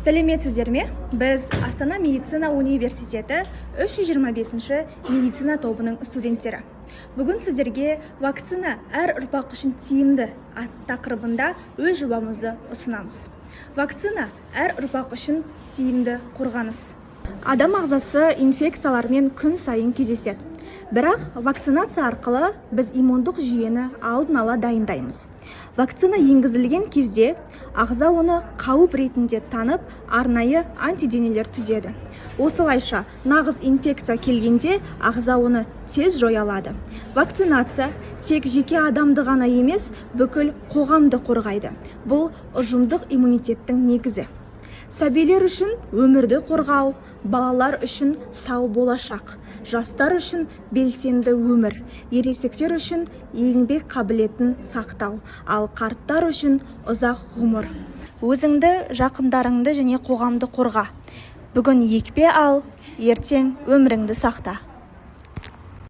Сәлеметсіздер ме? Біз Астана медицина университеті 325-ші медицина тобының студенттері. Бүгін сіздерге вакцина әр ұрпақ үшін тиімді тақырыбында өз жобамызды ұсынамыз. Вакцина әр ұрпақ үшін тиімді қорғаныс. Адам ағзасы инфекциялармен күн сайын кездеседі. Бірақ вакцинация арқылы біз иммундық жүйені алдын ала дайындаймыз. Вакцина енгізілген кезде ағза оны қауіп ретінде танып, арнайы антиденелер түзеді. Осылайша нағыз инфекция келгенде ағза оны тез жоя алады. Вакцинация тек жеке адамды ғана емес, бүкіл қоғамды қорғайды. Бұл ұжымдық иммунитеттің негізі. Сәбилер үшін өмірді қорғау, балалар үшін сау болашақ, жастар үшін белсенді өмір, ересектер үшін еңбек қабілетін сақтау, ал қарттар үшін ұзақ ғұмыр. Өзіңді, жақындарыңды және қоғамды қорға. Бүгін екпе ал, ертең өміріңді сақта.